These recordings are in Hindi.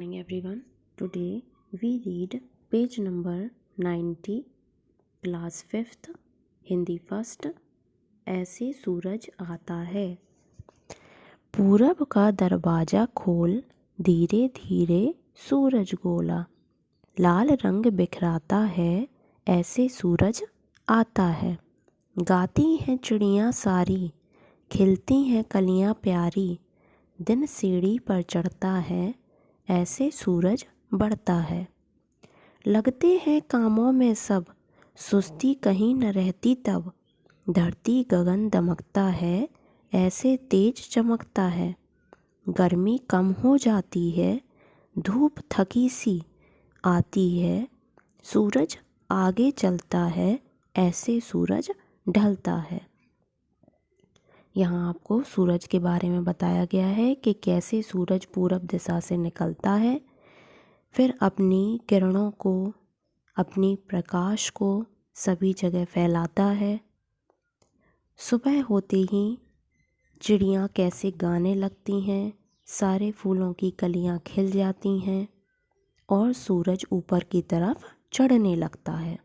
Morning everyone. Today we read page number 90, class 5th, Hindi first. ऐसे सूरज आता है। पूरब का दरवाजा खोल, धीरे धीरे सूरज गोला, लाल रंग बिखराता है, ऐसे सूरज आता है। गाती हैं चिड़ियाँ सारी, खिलती हैं कलियाँ प्यारी, दिन सीढ़ी पर चढ़ता है, ऐसे सूरज बढ़ता है। लगते हैं कामों में सब, सुस्ती कहीं न रहती तब, धरती गगन दमकता है, ऐसे तेज चमकता है। गर्मी कम हो जाती है, धूप थकी सी आती है, सूरज आगे चलता है, ऐसे सूरज ढलता है। यहाँ आपको सूरज के बारे में बताया गया है कि कैसे सूरज पूरब दिशा से निकलता है, फिर अपनी किरणों को, अपनी प्रकाश को सभी जगह फैलाता है। सुबह होते ही चिड़ियाँ कैसे गाने लगती हैं, सारे फूलों की कलियाँ खिल जाती हैं और सूरज ऊपर की तरफ चढ़ने लगता है।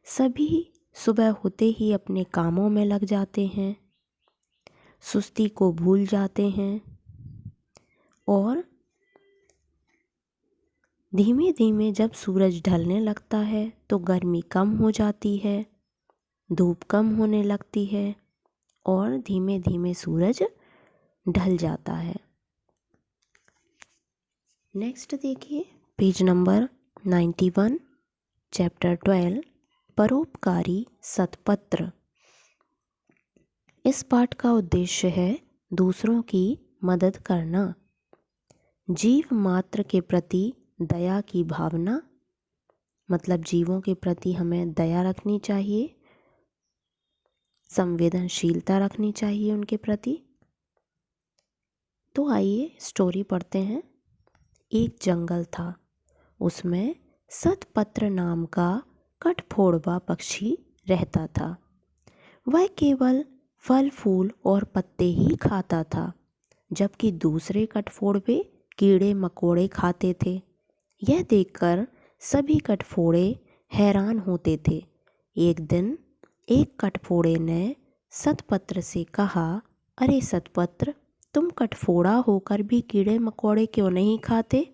सभी सुबह होते ही अपने कामों में लग जाते हैं, सुस्ती को भूल जाते हैं और धीमे धीमे जब सूरज ढलने लगता है तो गर्मी कम हो जाती है, धूप कम होने लगती है और धीमे धीमे सूरज ढल जाता है। नेक्स्ट देखिए पेज नंबर 91, चैप्टर 12, परोपकारी सत्पत्र। इस पाठ का उद्देश्य है दूसरों की मदद करना, जीव मात्र के प्रति दया की भावना, मतलब जीवों के प्रति हमें दया रखनी चाहिए, संवेदनशीलता रखनी चाहिए उनके प्रति। तो आइए स्टोरी पढ़ते हैं। एक जंगल था, उसमें सतपत्र नाम का कठफोड़वा पक्षी रहता था। वह केवल फल फूल और पत्ते ही खाता था, जबकि दूसरे कठफोड़वे कीड़े मकोड़े खाते थे। यह देखकर सभी कठफोड़े हैरान होते थे। एक दिन एक कठफोड़े ने सतपत्र से कहा, अरे सतपत्र, तुम कठफोड़ा होकर भी कीड़े मकोड़े क्यों नहीं खाते?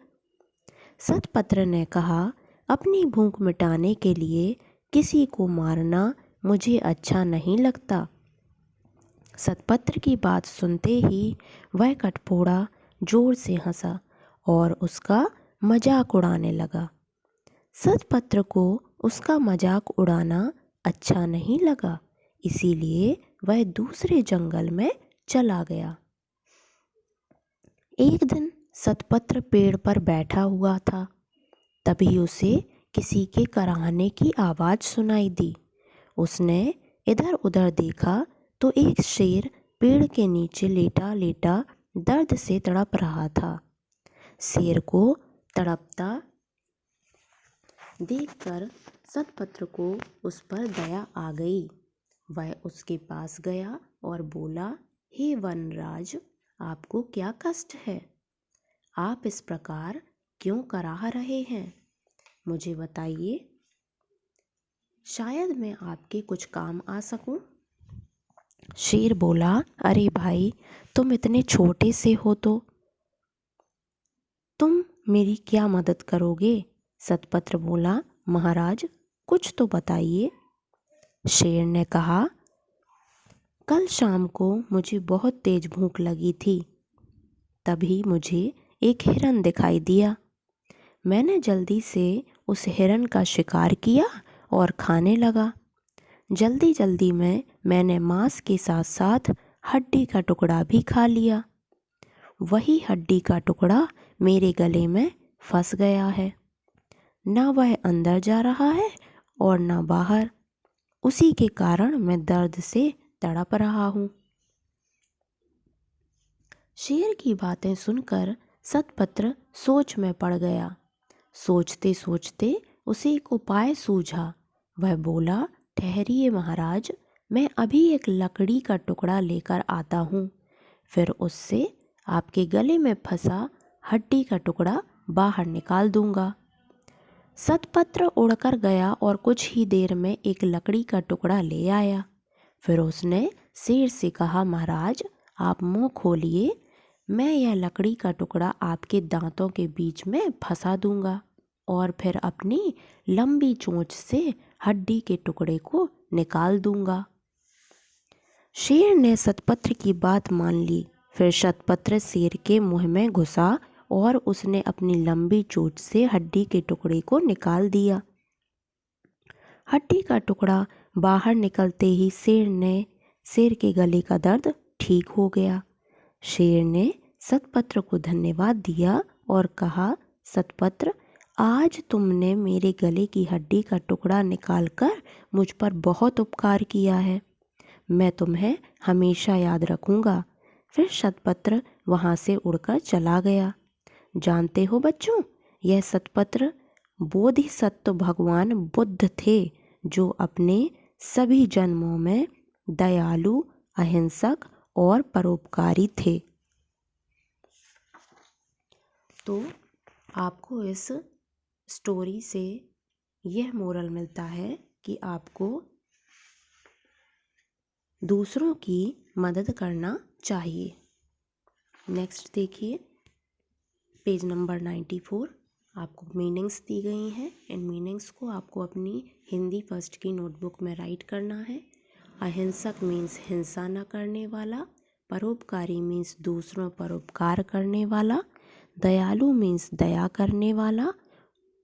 सतपत्र ने कहा, अपनी भूख मिटाने के लिए किसी को मारना मुझे अच्छा नहीं लगता। सतपत्र की बात सुनते ही वह कठफोड़ा जोर से हंसा और उसका मजाक उड़ाने लगा। सतपत्र को उसका मजाक उड़ाना अच्छा नहीं लगा, इसीलिए वह दूसरे जंगल में चला गया। एक दिन सतपत्र पेड़ पर बैठा हुआ था, तभी उसे किसी के कराहने की आवाज़ सुनाई दी। उसने इधर उधर देखा तो एक शेर पेड़ के नीचे लेटा लेटा दर्द से तड़प रहा था। शेर को तड़पता देखकर सतपत्र को उस पर दया आ गई। वह उसके पास गया और बोला, हे वनराज, आपको क्या कष्ट है? आप इस प्रकार क्यों कराह रहे हैं? मुझे बताइए, शायद मैं आपके कुछ काम आ सकूं। शेर बोला, अरे भाई, तुम इतने छोटे से हो तो तुम मेरी क्या मदद करोगे? सतपत्र बोला, महाराज, कुछ तो बताइए। शेर ने कहा, कल शाम को मुझे बहुत तेज भूख लगी थी, तभी मुझे एक हिरन दिखाई दिया। मैंने जल्दी से उस हिरन का शिकार किया और खाने लगा। जल्दी जल्दी में मैंने मांस के साथ साथ हड्डी का टुकड़ा भी खा लिया। वही हड्डी का टुकड़ा मेरे गले में फंस गया है, ना वह अंदर जा रहा है और ना बाहर। उसी के कारण मैं दर्द से तड़प रहा हूँ। शेर की बातें सुनकर सतपत्र सोच में पड़ गया। सोचते सोचते उसे एक उपाय सूझा। वह बोला, ठहरिए महाराज, मैं अभी एक लकड़ी का टुकड़ा लेकर आता हूँ, फिर उससे आपके गले में फंसा हड्डी का टुकड़ा बाहर निकाल दूंगा। सतपत्र उड़कर गया और कुछ ही देर में एक लकड़ी का टुकड़ा ले आया। फिर उसने शेर से कहा, महाराज आप मुंह खोलिए, मैं यह लकड़ी का टुकड़ा आपके दांतों के बीच में फंसा दूंगा और फिर अपनी लंबी चोंच से हड्डी के टुकड़े को निकाल दूंगा। शेर ने सतपत्र की बात मान ली। फिर सतपत्र शेर के मुंह में घुसा और उसने अपनी लंबी चोंच से हड्डी के टुकड़े को निकाल दिया। हड्डी का टुकड़ा बाहर निकलते ही शेर के गले का दर्द ठीक हो गया। शेर ने सतपत्र को धन्यवाद दिया और कहा, सतपत्र आज तुमने मेरे गले की हड्डी का टुकड़ा निकालकर मुझ पर बहुत उपकार किया है, मैं तुम्हें हमेशा याद रखूंगा। फिर सतपत्र वहाँ से उड़कर चला गया। जानते हो बच्चों, यह सतपत्र बोधिसत्व भगवान बुद्ध थे, जो अपने सभी जन्मों में दयालु, अहिंसक और परोपकारी थे। तो आपको इस स्टोरी से यह मोरल मिलता है कि आपको दूसरों की मदद करना चाहिए। नेक्स्ट देखिए, पेज नंबर 94। आपको मीनिंग्स दी गई हैं। इन मीनिंग्स को आपको अपनी हिंदी फर्स्ट की नोटबुक में राइट करना है। अहिंसक मीन्स हिंसा न करने वाला, परोपकारी मीन्स दूसरों पर उपकार करने वाला, दयालु मीन्स दया करने वाला,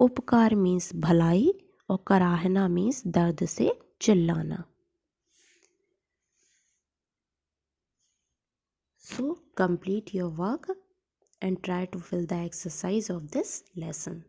उपकार मीन्स भलाई और कराहना मीन्स दर्द से चिल्लाना। So complete your work and try to fill the exercise of this lesson.